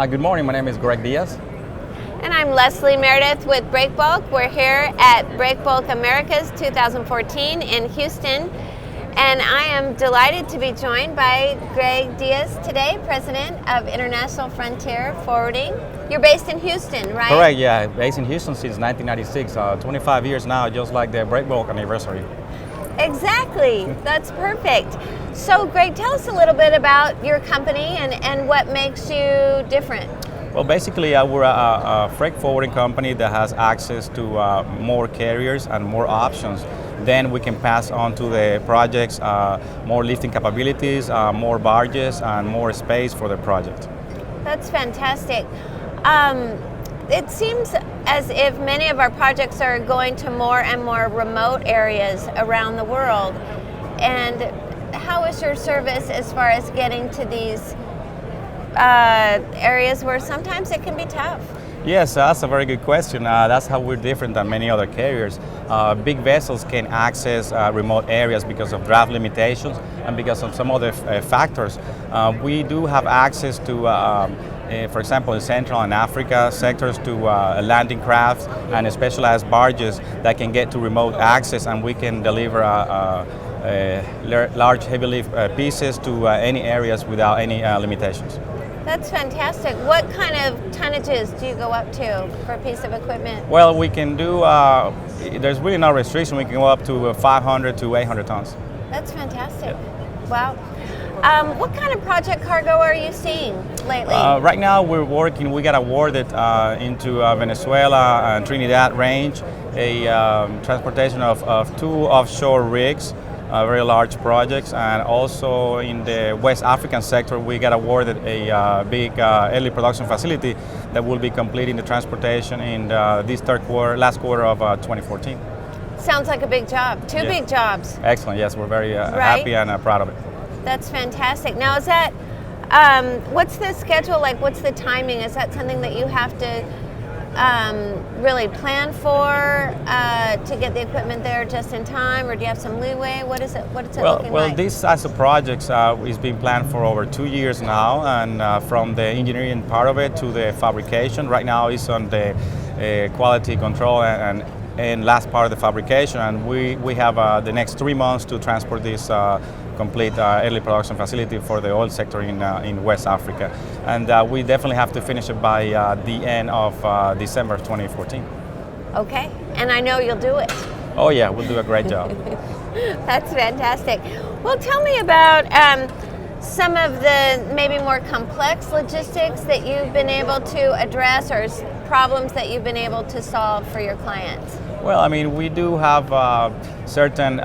Good morning, my name is Diaz. And I'm Leslie Meredith with Breakbulk. We're here at Breakbulk Americas 2014 in Houston. And I am delighted to be joined by Greg Diaz today, President of International Frontier Forwarding. You're based in Houston, right? Correct, yeah, based in Houston since 1996, 25 years now, just like the Breakbulk anniversary. Exactly, that's perfect. So Greg, tell us a little bit about your company and what makes you different. Well, basically, we're a freight forwarding company that has access to more carriers and more options. Then we can pass on to the projects more lifting capabilities, more barges, and more space for the project. That's fantastic. It seems as if many of our projects are going to more and more remote areas around the world. And how is your service as far as getting to these areas where sometimes it can be tough? Yes, that's a very good question. That's how we're different than many other carriers. Big vessels can access remote areas because of draft limitations and because of some other factors. We do have access to, for example, in Central and Africa sectors, to landing crafts and specialized barges that can get to remote access, and we can deliver large heavy lift pieces to any areas without any limitations. That's fantastic. What kind of tonnages do you go up to for a piece of equipment? Well, we can do, there's really no restriction. We can go up to 500 to 800 tons. That's fantastic. Yeah. Wow. What kind of project cargo are you seeing lately? Right now we got awarded into Venezuela and Trinidad range a transportation of 2 offshore rigs, very large projects, and also in the West African sector we got awarded a big early production facility that will be completing the transportation in this last quarter of 2014. Sounds like a big job. Two big jobs. Excellent, yes, we're very happy and proud of it. That's fantastic. Now is that, what's the schedule like? What's the timing? Is that something that you have to really plan for to get the equipment there just in time, or do you have some leeway? What is it looking like? Well, these size of projects is being planned for over 2 years now, and from the engineering part of it to the fabrication. Right now it's on the quality control and last part of the fabrication, and we have the next 3 months to transport this complete early production facility for the oil sector in West Africa. And we definitely have to finish it by the end of December of 2014. Okay, and I know you'll do it. Oh yeah, we'll do a great job. That's fantastic. Well, tell me about some of the maybe more complex logistics that you've been able to address, or problems that you've been able to solve for your clients. Well, I mean, we do have certain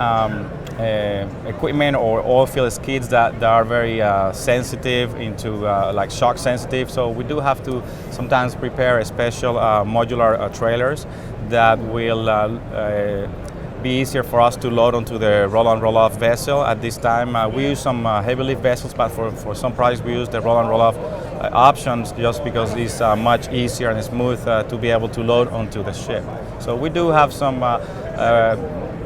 equipment or oil field skids that are very sensitive into like shock sensitive, so we do have to sometimes prepare a special modular trailers that will be easier for us to load onto the roll-on roll-off vessel. At this time we use some heavy lift vessels, but for some projects we use the roll-on roll-off options just because it's much easier and smooth to be able to load onto the ship. So we do have some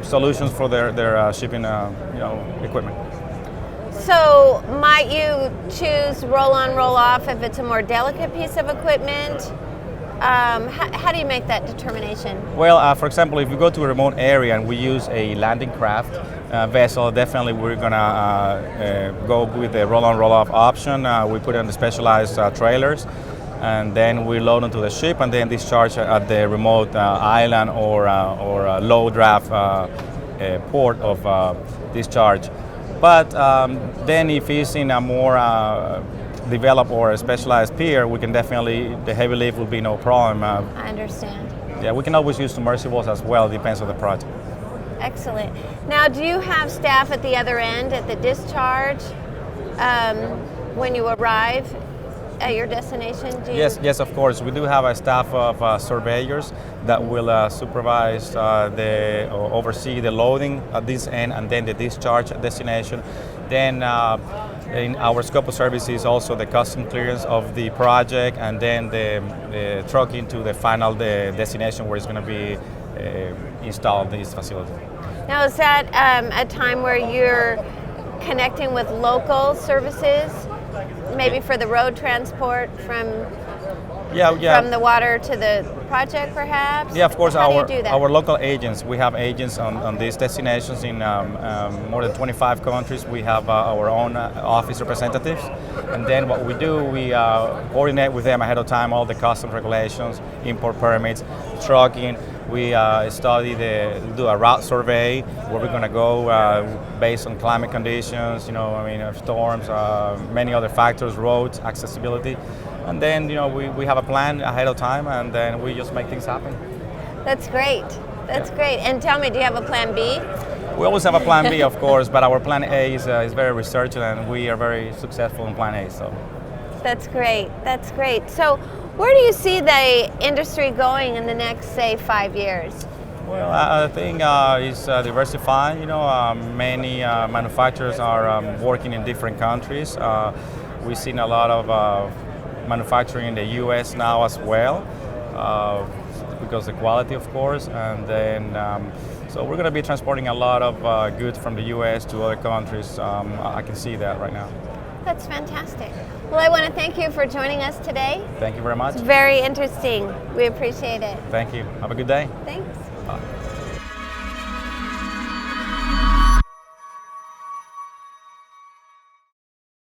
solutions for their shipping equipment. So might you choose roll-on, roll-off if it's a more delicate piece of equipment? How do you make that determination? Well, for example, if we go to a remote area and we use a landing craft vessel, definitely we're gonna go with the roll-on, roll-off option. We put on the specialized trailers, and then we load onto the ship and then discharge at the remote island or low draft port of discharge. But then if it's in a more developed or a specialized pier, we can definitely, the heavy lift will be no problem. I understand. Yeah, we can always use submersibles as well, depends on the project. Excellent. Now, do you have staff at the other end at the discharge when you arrive at your destination? Yes, of course. We do have a staff of surveyors that will supervise oversee the loading at this end and then the discharge at destination. Then in our scope of services also the custom clearance of the project, and then the trucking to the final destination where it's going to be installed in this facility. Now, is that a time where you're connecting with local services maybe for the road transport from Yeah. from the water to the project, perhaps? Yeah, of course. How do you do that? Our local agents. We have agents on these destinations in more than 25 countries. We have our own office representatives, and then what we do, we coordinate with them ahead of time all the customs regulations, import permits, trucking. We do a route survey where we're going to go based on climate conditions. Storms, many other factors, roads, accessibility. And then, we have a plan ahead of time, and then we just make things happen. That's great. That's great. And tell me, do you have a plan B? We always have a plan B, of course, but our plan A is very researched, and we are very successful in plan A. So. That's great. That's great. So, where do you see the industry going in the next, say, 5 years? Well, I think it's diversifying. Many manufacturers are working in different countries. We've seen a lot of manufacturing in the U.S. now as well, because of the quality, of course, and then so we're going to be transporting a lot of goods from the U.S. to other countries. I can see that right now. That's fantastic. Well, I want to thank you for joining us today. Thank you very much. It's very interesting. We appreciate it. Thank you. Have a good day. Thanks. Bye.